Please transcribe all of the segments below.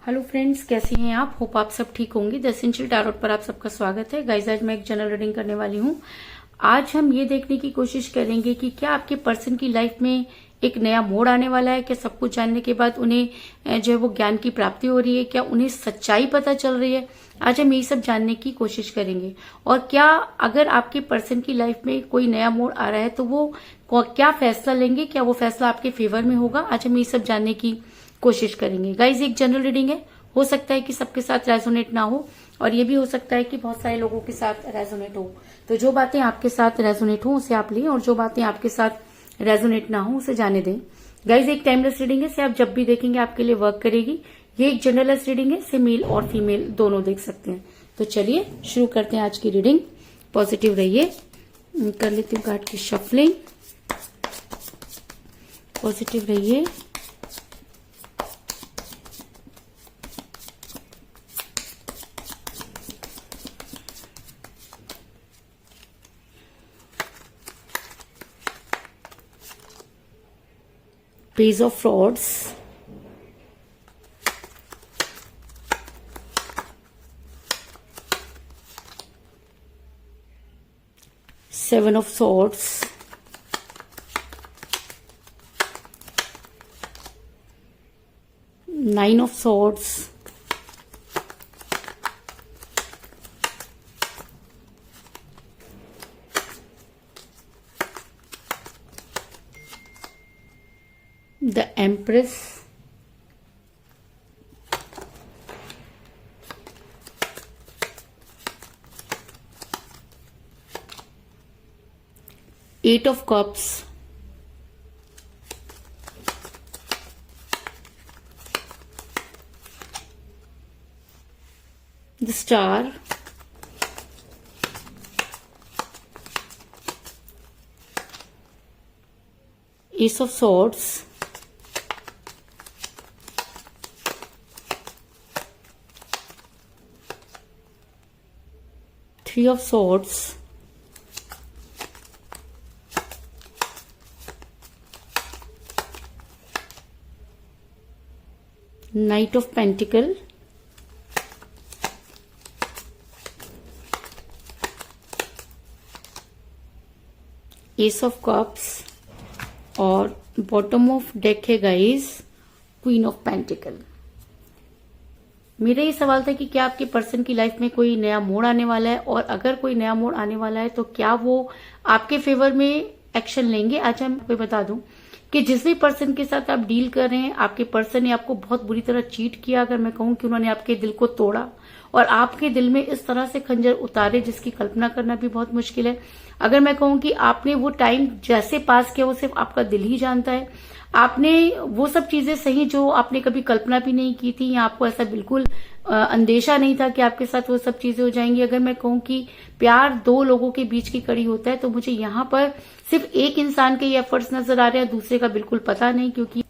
Hello friends, कैसे हैं आप? होप आप सब ठीक होंगे। द एसेंशियल टैरोट पर आप सबका स्वागत है। गाइस, आज मैं एक जनरल रीडिंग करने वाली हूँ। आज हम ये देखने की कोशिश करेंगे कि क्या आपके पर्सन की लाइफ में एक नया मोड़ आने वाला है। क्या सब कुछ जानने के बाद उन्हें जो है वो ज्ञान की प्राप्ति हो रही है? क्या उन्हें सच्चाई पता चल रही है? आज हम यही सब जानने की कोशिश करेंगे। और क्या अगर आपके पर्सन की लाइफ में कोई नया मोड़ आ रहा है तो वो क्या फैसला लेंगे? क्या वो फैसला आपके फेवर में होगा? आज हम ये सब जानने की कोशिश करेंगे। गाइज, एक जनरल रीडिंग है, हो सकता है कि सबके साथ रेजोनेट ना हो और ये भी हो सकता है कि बहुत सारे लोगों के साथ रेजोनेट हो। तो जो बातें आपके साथ रेजोनेट हो उसे आप लें और जो बातें आपके साथ रेजोनेट ना हो उसे जाने दें। गाइज, एक टाइमलेस रीडिंग है, इसे आप जब भी देखेंगे आपके लिए वर्क करेगी। ये एक जनरलेस रीडिंग है, इसे मेल और फीमेल दोनों देख सकते हैं। तो चलिए शुरू करते हैं आज की रीडिंग। पॉजिटिव रहिए। कर लेती हूँ कार्ड की शफलिंग। पॉजिटिव रहिए। Page of Swords, Seven of Swords, Nine of Swords, the Empress, Eight of Cups, the Star, Ace of Swords, Three of Swords, Knight of Pentacle, Ace of Cups और bottom of deck है guys queen of pentacle. मेरा ये सवाल था कि क्या आपके person की लाइफ में कोई नया मोड़ आने वाला है और अगर कोई नया मोड़ आने वाला है तो क्या वो आपके फेवर में एक्शन लेंगे। आज हम आपको बता दूं कि जिस भी पर्सन के साथ आप डील कर रहे हैं, आपके पर्सन ने आपको बहुत बुरी तरह चीट किया। अगर मैं कहूं कि उन्होंने आपके दिल को तोड़ा और आपके दिल में इस तरह से खंजर उतारे जिसकी कल्पना करना भी बहुत मुश्किल है। अगर मैं कहूं कि आपने वो टाइम जैसे पास किया वो सिर्फ आपका दिल ही जानता है। आपने वो सब चीजें सही जो आपने कभी कल्पना भी नहीं की थी या आपको ऐसा बिल्कुल अंदेशा नहीं था कि आपके साथ वो सब चीजें हो जाएंगी। अगर मैं कहूं कि प्यार दो लोगों के बीच की कड़ी होता है तो मुझे यहाँ पर सिर्फ एक इंसान के ये एफर्ट्स नजर आ रहे हैं, दूसरे का बिल्कुल पता नहीं। क्योंकि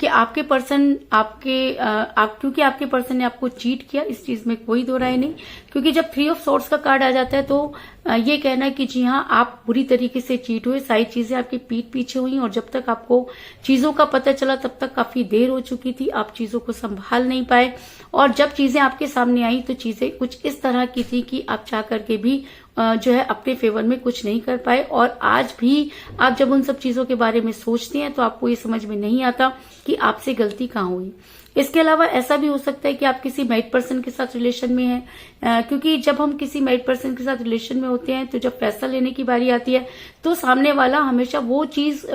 आपके पर्सन क्योंकि आपके पर्सन ने आपको चीट किया, इस चीज में कोई दो राय नहीं। क्योंकि जब थ्री ऑफ सोर्ड्स का कार्ड आ जाता है तो ये कहना है कि जी हाँ, आप बुरी तरीके से चीट हुए, सारी चीजें आपकी पीठ पीछे हुई और जब तक आपको चीजों का पता चला तब तक काफी देर हो चुकी थी। आप चीजों को संभाल नहीं पाए और जब चीजें आपके सामने आई तो चीजें कुछ इस तरह की थी कि आप चाह करके भी जो है अपने फेवर में कुछ नहीं कर पाए। और आज भी आप जब उन सब चीजों के बारे में सोचते हैं तो आपको ये समझ में नहीं आता कि आपसे गलती कहाँ हुई। इसके अलावा ऐसा भी हो सकता है कि आप किसी मैरिड पर्सन के साथ रिलेशन में हैं, क्योंकि जब हम किसी मैरिड पर्सन के साथ रिलेशन में होते हैं तो जब फैसला लेने की बारी आती है तो सामने वाला हमेशा वो चीज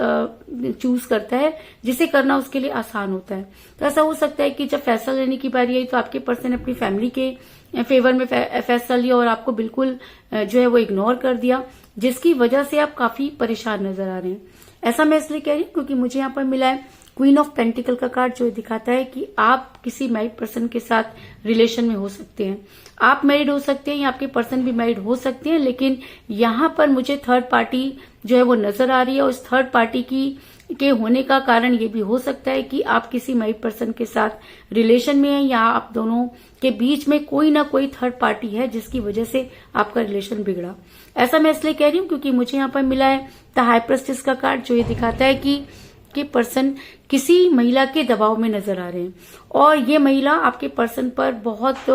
चूज करता है जिसे करना उसके लिए आसान होता है। तो ऐसा हो सकता है कि जब फैसला लेने की बारी आई तो आपके पर्सन ने अपनी फैमिली के फेवर में फैसला लिया और आपको बिल्कुल जो है वो इग्नोर कर दिया, जिसकी वजह से आप काफी परेशान नजर आ रहे हैं। ऐसा मैं इसलिए कह रही हूँ क्योंकि मुझे यहाँ पर मिला है क्वीन ऑफ पेंटिकल का कार्ड, जो दिखाता है कि आप किसी मैरिड पर्सन के साथ रिलेशन में हो सकते हैं। आप मैरिड हो सकते हैं या आपके पर्सन भी मैरिड हो सकते हैं, लेकिन यहाँ पर मुझे थर्ड पार्टी जो है वो नजर आ रही है। और उस थर्ड पार्टी के होने का कारण ये भी हो सकता है कि आप किसी मैरिड पर्सन के साथ रिलेशन में हैं या आप दोनों के बीच में कोई ना कोई थर्ड पार्टी है जिसकी वजह से आपका रिलेशन बिगड़ा। ऐसा मैं इसलिए कह रही हूँ क्योंकि मुझे यहाँ पर मिला है द हाई प्रेस्टिस का कार्ड, जो ये दिखाता है कि आपके पर्सन किसी महिला के दबाव में नजर आ रहे हैं और ये महिला आपके पर्सन पर बहुत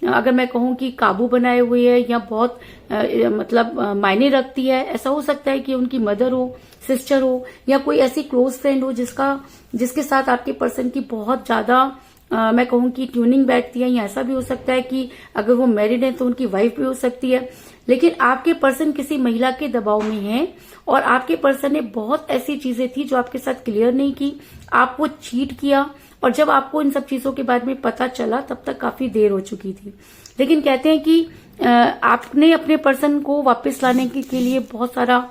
अगर मैं कहूं कि काबू बनाए हुए है या बहुत मतलब मायने रखती है। ऐसा हो सकता है कि उनकी मदर हो, सिस्टर हो या कोई ऐसी क्लोज फ्रेंड हो जिसके साथ आपके पर्सन की बहुत ज्यादा मैं कहूं कि ट्यूनिंग बैठती है, या ऐसा भी हो सकता है कि अगर वो मैरिड है तो उनकी वाइफ भी हो सकती है। लेकिन आपके पर्सन किसी महिला के दबाव में है और आपके पर्सन ने बहुत ऐसी चीजें थी जो आपके साथ क्लियर नहीं की, आपको चीट किया और जब आपको इन सब चीजों के बारे में पता चला तब तक काफी देर हो चुकी थी। लेकिन कहते हैं कि आपने अपने पर्सन को वापस लाने के लिए बहुत सारा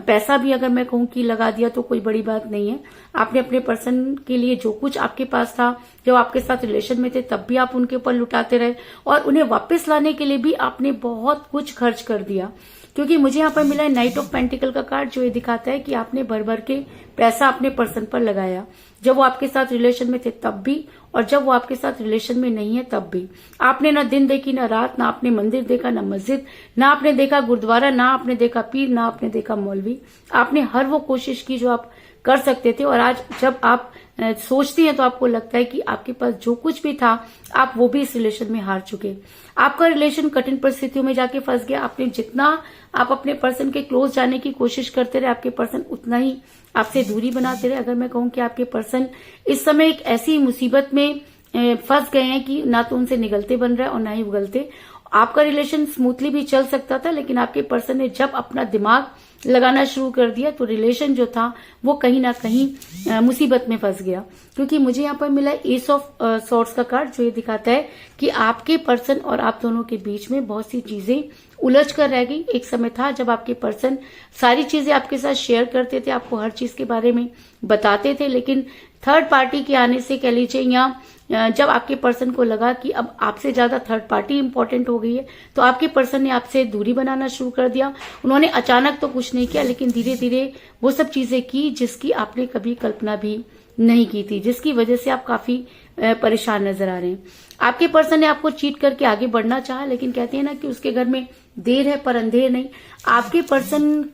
पैसा भी अगर मैं कहूं कि लगा दिया तो कोई बड़ी बात नहीं है। आपने अपने पर्सन के लिए जो कुछ आपके पास था, जब आपके साथ रिलेशन में थे तब भी आप उनके ऊपर लुटाते रहे और उन्हें वापस लाने के लिए भी आपने बहुत कुछ खर्च कर दिया। क्योंकि मुझे यहाँ पर मिला है नाइट ऑफ पेंटिकल का कार्ड जो ये दिखाता है कि आपने भर भर के पैसा अपने पर्सन पर लगाया, जब वो आपके साथ रिलेशन में थे तब भी और जब वो आपके साथ रिलेशन में नहीं है तब भी। आपने ना दिन देखी ना रात, ना आपने मंदिर देखा ना मस्जिद, ना आपने देखा गुरुद्वारा, ना आपने देखा पीर, ना आपने देखा मौलवी। आपने हर वो कोशिश की जो आप कर सकते थे और आज जब आप सोचती हैं तो आपको लगता है कि आपके पास जो कुछ भी था आप वो भी इस रिलेशन में हार चुके। आपका रिलेशन कठिन परिस्थितियों में जाके फंस गया। आपने जितना आप अपने पर्सन के क्लोज जाने की कोशिश करते रहे, आपके पर्सन उतना ही आपसे दूरी बनाते रहे। अगर मैं कहूं कि आपके पर्सन इस समय एक ऐसी मुसीबत में फंस गए हैं कि ना तो उनसे निगलते बन रहा है और ना ही उगलते। आपका रिलेशन स्मूथली भी चल सकता था, लेकिन आपके पर्सन ने जब अपना दिमाग लगाना शुरू कर दिया तो रिलेशन जो था वो कहीं ना कहीं मुसीबत में फंस गया। क्योंकि मुझे यहाँ पर मिला एस ऑफ सॉर्ड्स का कार्ड जो ये दिखाता है कि आपके पर्सन और आप दोनों के बीच में बहुत सी चीजें उलझ कर रह गई। एक समय था जब आपके पर्सन सारी चीजें आपके साथ शेयर करते थे, आपको हर चीज के बारे में बताते थे, लेकिन थर्ड पार्टी के आने से कह लीजिए या जब आपके पर्सन को लगा कि अब आपसे ज्यादा थर्ड पार्टी इंपॉर्टेंट हो गई है तो आपके पर्सन ने आपसे दूरी बनाना शुरू कर दिया। उन्होंने अचानक तो कुछ नहीं किया, लेकिन धीरे धीरे वो सब चीजें की जिसकी आपने कभी कल्पना भी नहीं की थी, जिसकी वजह से आप काफी परेशान नजर आ रहे हैं। आपके पर्सन ने आपको चीट करके आगे बढ़ना चाहा, लेकिन कहते हैं ना कि उसके घर में देर है पर अंधेर नहीं। आपके पर्सन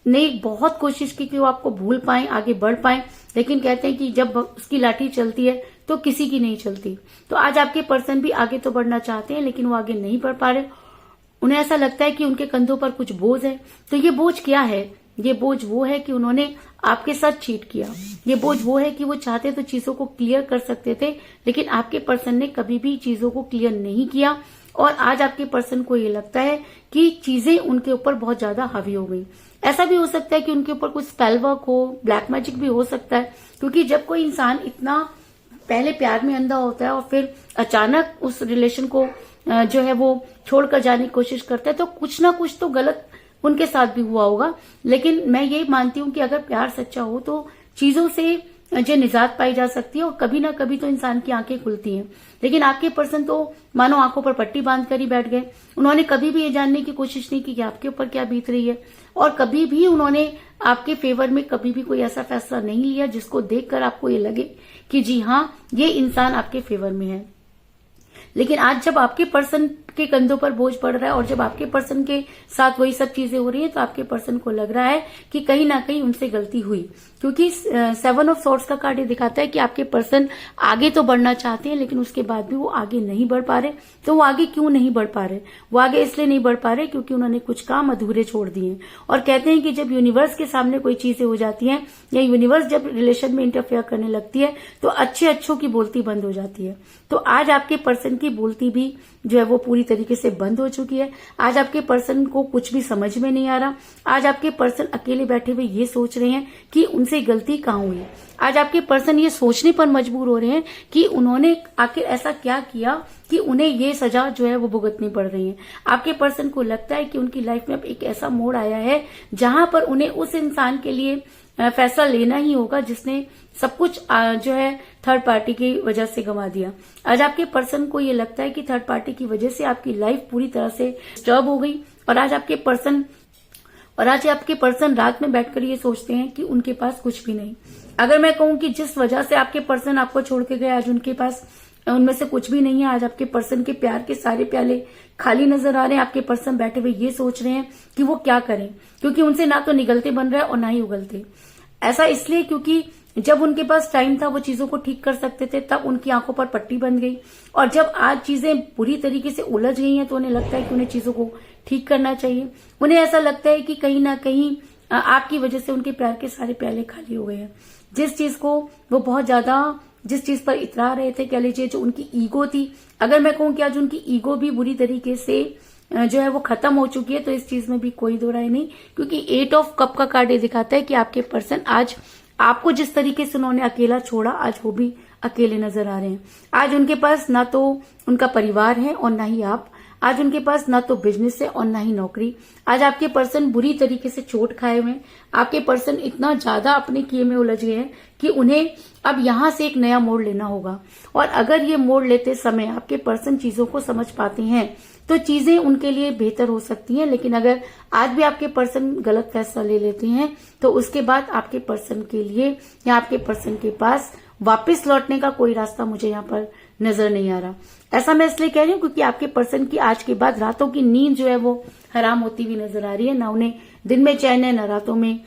ने बहुत कोशिश की कि वो आपको भूल पाए, आगे बढ़ पाए, लेकिन कहते हैं कि जब उसकी लाठी चलती है तो किसी की नहीं चलती। तो आज आपके पर्सन भी आगे तो बढ़ना चाहते हैं लेकिन वो आगे नहीं बढ़ पा रहे। उन्हें ऐसा लगता है कि उनके कंधों पर कुछ बोझ है। तो ये बोझ क्या है? ये बोझ वो है कि उन्होंने आपके साथ चीट किया। ये बोझ वो है कि वो चाहते तो चीजों को क्लियर कर सकते थे, लेकिन आपके पर्सन ने कभी भी चीजों को क्लियर नहीं किया और आज आपके पर्सन को ये लगता है कि चीजें उनके ऊपर बहुत ज्यादा हावी हो गई। ऐसा भी हो सकता है कि उनके ऊपर कुछ स्पेल वर्क हो, ब्लैक मैजिक भी हो सकता है, क्योंकि जब कोई इंसान इतना पहले प्यार में अंधा होता है और फिर अचानक उस रिलेशन को जो है वो छोड़कर जाने की कोशिश करता है तो कुछ ना कुछ तो गलत उनके साथ भी हुआ होगा। लेकिन मैं ये मानती हूँ कि अगर प्यार सच्चा हो तो चीजों से जो निजात पाई जा सकती है और कभी ना कभी तो इंसान की आंखें खुलती हैं। लेकिन आपके पर्सन तो मानो आंखों पर पट्टी बांध कर ही बैठ गए। उन्होंने कभी भी ये जानने की कोशिश नहीं की कि आपके ऊपर क्या बीत रही है और कभी भी उन्होंने आपके फेवर में कभी भी कोई ऐसा फैसला नहीं लिया जिसको देखकर आपको ये लगे कि जी हाँ, ये इंसान आपके फेवर में है। लेकिन आज जब आपके पर्सन के कंधों पर बोझ पड़ रहा है और जब आपके पर्सन के साथ वही सब चीजें हो रही है तो आपके पर्सन को लग रहा है कि कहीं ना कहीं उनसे गलती हुई। क्योंकि 7 ऑफ सॉर्ड्स का कार्ड ये दिखाता है कि आपके पर्सन आगे तो बढ़ना चाहते हैं लेकिन उसके बाद भी वो आगे नहीं बढ़ पा रहे। तो वो आगे क्यों नहीं बढ़ पा रहे? वो आगे इसलिए नहीं बढ़ पा रहे क्योंकि उन्होंने कुछ काम अधूरे छोड़ दिए। और कहते हैं कि जब यूनिवर्स के सामने कोई चीजें हो जाती हैं या यूनिवर्स जब रिलेशन में इंटरफेयर करने लगती है तो अच्छों की बोलती बंद हो जाती है। तो आज आपके पर्सन की बोलती भी जो है वो पूरी तरीके से बंद हो चुकी है। आज आपके पर्सन को कुछ भी समझ में नहीं आ रहा। आज आपके पर्सन अकेले बैठे हुए ये सोच रहे हैं कि उनसे गलती कहाँ हुई। आज आपके पर्सन ये सोचने पर मजबूर हो रहे हैं कि उन्होंने आखिर ऐसा क्या किया कि उन्हें ये सजा जो है वो भुगतनी पड़ रही है। आपके पर्सन को लगता है कि उनकी लाइफ में अब एक ऐसा मोड़ आया है जहां पर उन्हें उस इंसान के लिए फैसला लेना ही होगा जिसने सब कुछ जो है थर्ड पार्टी की वजह से गंवा दिया। आज आपके पर्सन को ये लगता है कि थर्ड पार्टी की वजह से आपकी लाइफ पूरी तरह से डिस्टर्ब हो गई और आज आपके पर्सन रात में बैठकर ये सोचते हैं कि उनके पास कुछ भी नहीं। अगर मैं कहूं कि जिस वजह से आपके पर्सन आपको छोड़ के गए आज उनके पास उनमें से कुछ भी नहीं है। आज आपके पर्सन के प्यार के सारे प्याले खाली नजर आ रहे हैं। आपके पर्सन बैठे हुए ये सोच रहे हैं कि वो क्या करें, क्योंकि उनसे ना तो निगलते बन रहा है और ना ही उगलते। ऐसा इसलिए क्योंकि जब उनके पास टाइम था वो चीजों को ठीक कर सकते थे, तब उनकी आंखों पर पट्टी बंध गई। और जब आज चीजें बुरी तरीके से उलझ गई हैं तो उन्हें लगता है कि उन्हें चीजों को ठीक करना चाहिए। उन्हें ऐसा लगता है कि कहीं ना कहीं आपकी वजह से उनके प्यार के सारे प्याले खाली हो गए हैं। जिस चीज को वो बहुत ज्यादा, जिस चीज पर इतरा रहे थे, कह लीजिए जो उनकी ईगो थी, अगर मैं कहूं कि आज उनकी ईगो भी बुरी तरीके से जो है वो खत्म हो चुकी है, तो इस चीज में भी कोई दो राय नहीं। क्योंकि 8 ऑफ कप का कार्ड ये दिखाता है कि आपके पर्सन आज आपको जिस तरीके से उन्होंने अकेला छोड़ा, आज वो भी अकेले नजर आ रहे हैं। आज उनके पास ना तो उनका परिवार है और ना ही आप। आज उनके पास ना तो बिजनेस है और ना ही नौकरी। आज आपके पर्सन बुरी तरीके से चोट खाए हुए हैं। आपके पर्सन इतना ज्यादा अपने किए में उलझ गए हैं कि उन्हें अब यहां से एक नया मोड़ लेना होगा। और अगर ये मोड़ लेते समय आपके पर्सन चीजों को समझ पाते हैं तो चीजें उनके लिए बेहतर हो सकती हैं। लेकिन अगर आज भी आपके पर्सन गलत फैसला ले लेते हैं तो उसके बाद आपके पर्सन के लिए या आपके पर्सन के पास वापस लौटने का कोई रास्ता मुझे यहाँ पर नजर नहीं आ रहा। ऐसा मैं इसलिए कह रही हूँ क्योंकि आपके पर्सन की आज के बाद रातों की नींद जो है वो हराम होती हुई नजर आ रही है। ना उन्हें दिन में चैन है, ना रातों में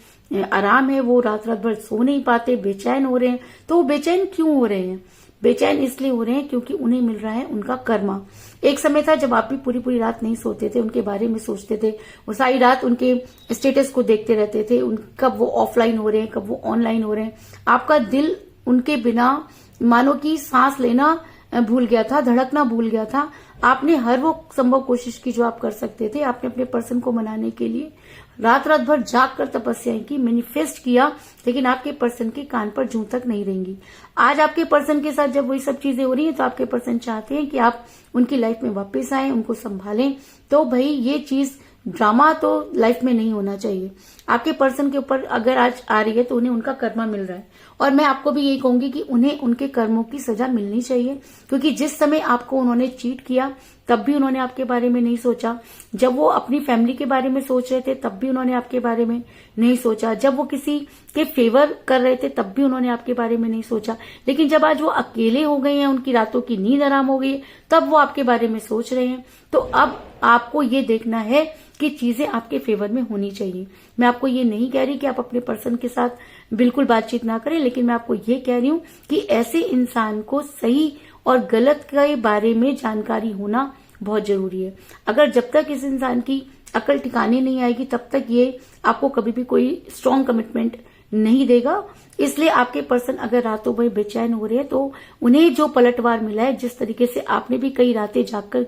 आराम है। वो रात रात भर सो नहीं पाते, बेचैन हो रहे हैं। तो वो बेचैन क्यों हो रहे हैं? बेचैन इसलिए हो रहे हैं क्योंकि उन्हें मिल रहा है उनका कर्मा। एक समय था जब आप भी पूरी पूरी रात नहीं सोते थे, उनके बारे में सोचते थे, वो सारी रात उनके स्टेटस को देखते रहते थे, कब वो ऑफलाइन हो रहे हैं, कब वो ऑनलाइन हो रहे हैं। आपका दिल उनके बिना मानो कि सांस लेना भूल गया था, धड़कना भूल गया था। आपने हर वो संभव कोशिश की जो आप कर सकते थे। आपने अपने पर्सन को मनाने के लिए रात रात भर जाग कर तपस्याएं की, मैनिफेस्ट किया, लेकिन आपके पर्सन के कान पर जूं तक नहीं रहेंगी। आज आपके पर्सन के साथ जब वही सब चीजें हो रही हैं तो आपके पर्सन चाहते हैं कि आप उनकी लाइफ में वापस आए, उनको संभालें। तो भाई ये चीज, ड्रामा तो लाइफ में नहीं होना चाहिए। आपके पर्सन के ऊपर अगर आज आ रही है तो उन्हें उनका कर्मा मिल रहा है। और मैं आपको भी यही कहूंगी कि उन्हें उनके कर्मों की सजा मिलनी चाहिए। क्योंकि जिस समय आपको उन्होंने चीट किया तब भी उन्होंने आपके बारे में नहीं सोचा। जब वो अपनी फैमिली के बारे में सोच रहे थे तब भी उन्होंने आपके बारे में नहीं सोचा। जब वो किसी के फेवर कर रहे थे तब भी उन्होंने आपके बारे में नहीं सोचा। लेकिन जब आज वो अकेले हो गए हैं, उनकी रातों की नींद आराम हो गई है, तब वो आपके बारे में सोच रहे हैं। तो अब आपको ये देखना है कि चीजें आपके फेवर में होनी चाहिए। मैं आपको ये नहीं कह रही कि आप अपने पर्सन के साथ बिल्कुल बातचीत ना करें, लेकिन मैं आपको ये कह रही हूं कि ऐसे इंसान को सही और गलत के बारे में जानकारी होना बहुत जरूरी है। अगर जब तक इस इंसान की अकल ठिकाने नहीं आएगी तब तक ये आपको कभी भी कोई स्ट्रांग कमिटमेंट नहीं देगा। इसलिए आपके पर्सन अगर रातों भर बेचैन हो रहे हैं तो उन्हें जो पलटवार मिला है, जिस तरीके से आपने भी कई रातें जागकर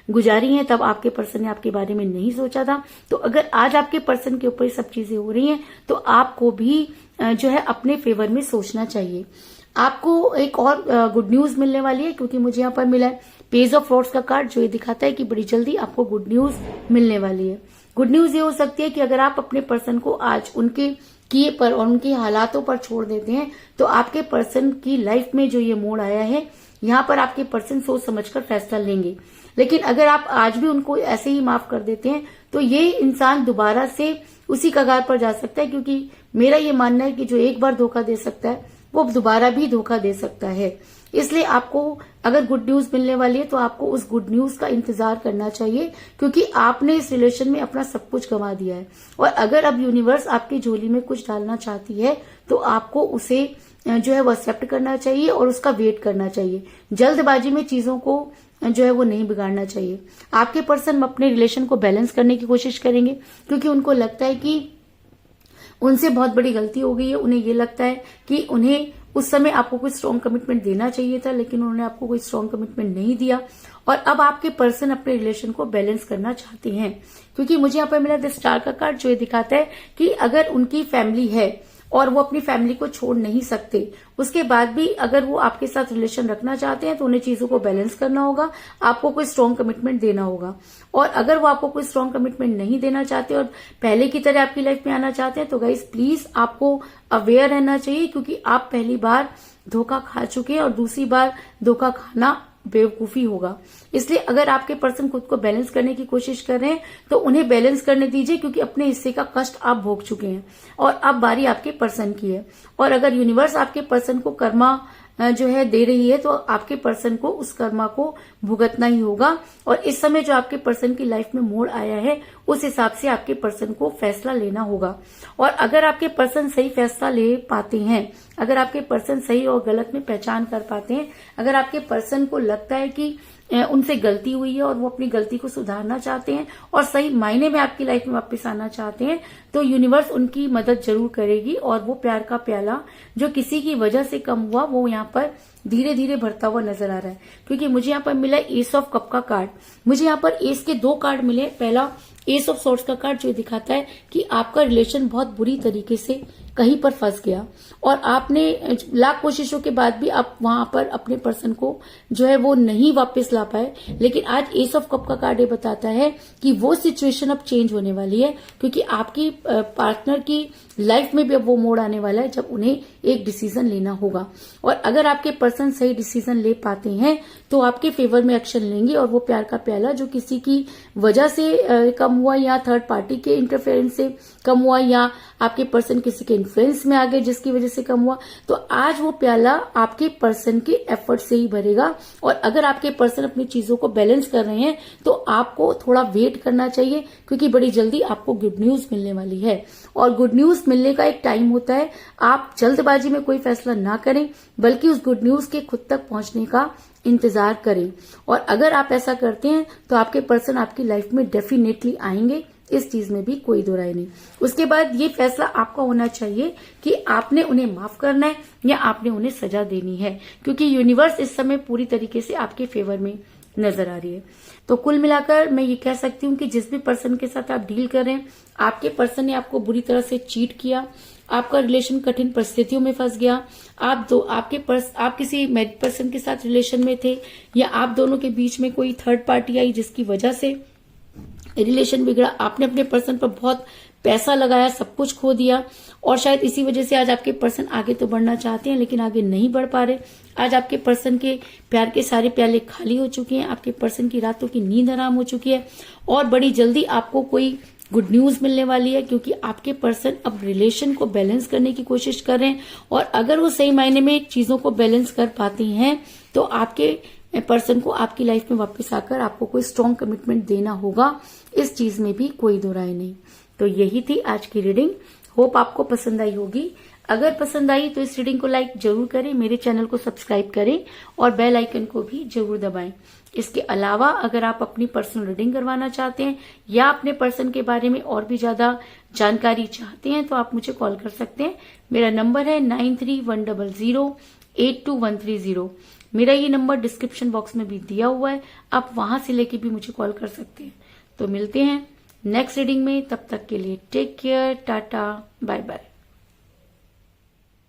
गुजारी हैं, तब आपके पर्सन ने आपके बारे में नहीं सोचा था। तो अगर आज आपके पर्सन के ऊपर सब चीजें हो रही हैं तो आपको भी जो है अपने फेवर में सोचना चाहिए। आपको एक और गुड न्यूज मिलने वाली है, क्योंकि मुझे यहाँ पर मिला है पेज ऑफ फ्रॉड्स का कार्ड, जो ये दिखाता है कि बड़ी जल्दी आपको गुड न्यूज मिलने वाली है। गुड न्यूज ये हो सकती है कि अगर आप अपने पर्सन को आज उनके किए पर और उनके हालातों पर छोड़ देते हैं तो आपके पर्सन की लाइफ में जो ये मोड़ आया है, यहाँ पर आपके पर्सन सोच समझकर फैसला लेंगे। लेकिन अगर आप आज भी उनको ऐसे ही माफ कर देते हैं तो ये इंसान दोबारा से उसी कगार पर जा सकता है। क्योंकि मेरा ये मानना है कि जो एक बार धोखा दे सकता है वो दोबारा भी धोखा दे सकता है। इसलिए आपको अगर गुड न्यूज मिलने वाली है तो आपको उस गुड न्यूज का इंतजार करना चाहिए, क्योंकि आपने इस रिलेशन में अपना सब कुछ गंवा दिया है। और अगर अब यूनिवर्स आपकी झोली में कुछ डालना चाहती है तो आपको उसे जो है वो एक्सेप्ट करना चाहिए और उसका वेट करना चाहिए। जल्दबाजी में चीजों को जो है वो नहीं बिगाड़ना चाहिए। आपके पर्सन अपने रिलेशन को बैलेंस करने की कोशिश करेंगे, क्योंकि उनको लगता है कि उनसे बहुत बड़ी गलती हो गई है। उन्हें ये लगता है कि उन्हें उस समय आपको कोई स्ट्रॉन्ग कमिटमेंट देना चाहिए था, लेकिन उन्होंने आपको कोई स्ट्रॉन्ग कमिटमेंट नहीं दिया। और अब आपके पर्सन अपने रिलेशन को बैलेंस करना चाहते हैं, क्योंकि मुझे यहाँ पर मिला द स्टार का कार्ड, जो ये दिखाता है कि अगर उनकी फैमिली है और वो अपनी फैमिली को छोड़ नहीं सकते, उसके बाद भी अगर वो आपके साथ रिलेशन रखना चाहते हैं तो उन्हें चीजों को बैलेंस करना होगा, आपको कोई स्ट्रॉन्ग कमिटमेंट देना होगा। और अगर वो आपको कोई स्ट्रॉन्ग कमिटमेंट नहीं देना चाहते और पहले की तरह आपकी लाइफ में आना चाहते हैं तो गाइस प्लीज आपको अवेयर रहना चाहिए, क्योंकि आप पहली बार धोखा खा चुके हैं और दूसरी बार धोखा खाना बेवकूफी होगा। इसलिए अगर आपके पर्सन खुद को बैलेंस करने की कोशिश कर रहे हैं तो उन्हें बैलेंस करने दीजिए, क्योंकि अपने हिस्से का कष्ट आप भोग चुके हैं और अब बारी आपके पर्सन की है। और अगर यूनिवर्स आपके पर्सन को कर्मा जो है दे रही है, तो आपके पर्सन को उस कर्मा को भुगतना ही होगा। और इस समय जो आपके पर्सन की लाइफ में मोड़ आया है, उस हिसाब से आपके पर्सन को फैसला लेना होगा। और अगर आपके पर्सन सही फैसला ले पाते हैं, अगर आपके पर्सन सही और गलत में पहचान कर पाते हैं, अगर आपके पर्सन को लगता है कि उनसे गलती हुई है और वो अपनी गलती को सुधारना चाहते हैं और सही मायने में आपकी लाइफ में वापस आना चाहते हैं, तो यूनिवर्स उनकी मदद जरूर करेगी। और वो प्यार का प्याला जो किसी की वजह से कम हुआ, वो यहाँ पर धीरे धीरे भरता हुआ नजर आ रहा है। क्योंकि मुझे यहाँ पर मिला एस ऑफ कप का कार्ड, मुझे यहाँ पर एस के 2 कार्ड मिले। पहला एस ऑफ सोर्ड्स का कार्ड जो दिखाता है कि आपका रिलेशन बहुत बुरी तरीके से कहीं पर फंस गया और आपने लाख कोशिशों के बाद भी आप वहां पर अपने पर्सन को जो है वो नहीं वापस ला पाए। लेकिन आज एस ऑफ कप का कार्ड ये बताता है कि वो सिचुएशन अब चेंज होने वाली है, क्योंकि आपकी पार्टनर की लाइफ में भी अब वो मोड़ आने वाला है जब उन्हें एक डिसीजन लेना होगा। और अगर आपके पर्सन सही डिसीजन ले पाते हैं तो आपके फेवर में एक्शन लेंगे और वो प्यार का प्याला जो किसी की वजह से कम हुआ या थर्ड पार्टी के इंटरफेरेंस से कम हुआ या आपके पर्सन किसी के इन्फ्लुएंस में आ गए जिसकी वजह से कम हुआ, तो आज वो प्याला आपके पर्सन के एफर्ट से ही भरेगा। और अगर आपके पर्सन अपनी चीजों को बैलेंस कर रहे हैं तो आपको थोड़ा वेट करना चाहिए, क्योंकि बड़ी जल्दी आपको गुड न्यूज मिलने वाली है। और गुड न्यूज मिलने का एक टाइम होता है, आप जल्दबाजी में कोई फैसला ना करें, बल्कि उस गुड न्यूज के खुद तक पहुंचने का इंतजार करें। और अगर आप ऐसा करते हैं तो आपके पर्सन आपकी लाइफ में डेफिनेटली आएंगे, इस चीज में भी कोई दो राय नहीं। उसके बाद ये फैसला आपका होना चाहिए कि आपने उन्हें माफ करना है या आपने उन्हें सजा देनी है, क्योंकि यूनिवर्स इस समय पूरी तरीके से आपके फेवर में नजर आ रही है। तो कुल मिलाकर मैं ये कह सकती हूँ कि जिस भी पर्सन के साथ आप डील कर रहे हैं, आपके पर्सन ने आपको बुरी तरह से चीट किया, आपका रिलेशन कठिन परिस्थितियों में फंस गया, आप किसी मैरिड पर्सन के साथ रिलेशन में थे या आप दोनों के बीच में कोई थर्ड पार्टी आई जिसकी वजह से रिलेशन बिगड़ा, आपने अपने पर्सन पर बहुत पैसा लगाया, सब कुछ खो दिया और शायद इसी वजह से आज आपके पर्सन आगे तो बढ़ना चाहते हैं लेकिन आगे नहीं बढ़ पा रहे। आज आपके पर्सन के प्यार के सारे प्याले खाली हो चुके हैं, आपके पर्सन की रातों की नींद हराम हो चुकी है और बड़ी जल्दी आपको कोई गुड न्यूज मिलने वाली है, क्योंकि आपके पर्सन अब रिलेशन को बैलेंस करने की कोशिश कर रहे हैं। और अगर वो सही मायने में चीजों को बैलेंस कर पाते हैं तो आपके पर्सन को आपकी लाइफ में वापस आकर आपको कोई स्ट्रॉन्ग कमिटमेंट देना होगा, इस चीज में भी कोई दो राय नहीं। तो यही थी आज की रीडिंग, होप आपको पसंद आई होगी। अगर पसंद आई तो इस रीडिंग को लाइक जरूर करें, मेरे चैनल को सब्सक्राइब करें और बेल आइकन को भी जरूर दबाएं। इसके अलावा अगर आप अपनी पर्सनल रीडिंग करवाना चाहते हैं या अपने पर्सन के बारे में और भी ज्यादा जानकारी चाहते हैं तो आप मुझे कॉल कर सकते हैं। मेरा नंबर है 9310082130। मेरा ये नंबर डिस्क्रिप्शन बॉक्स में भी दिया हुआ है, आप वहां से लेके भी मुझे कॉल कर सकते हैं। तो मिलते हैं नेक्स्ट रीडिंग में, तब तक के लिए take care, tata, bye bye.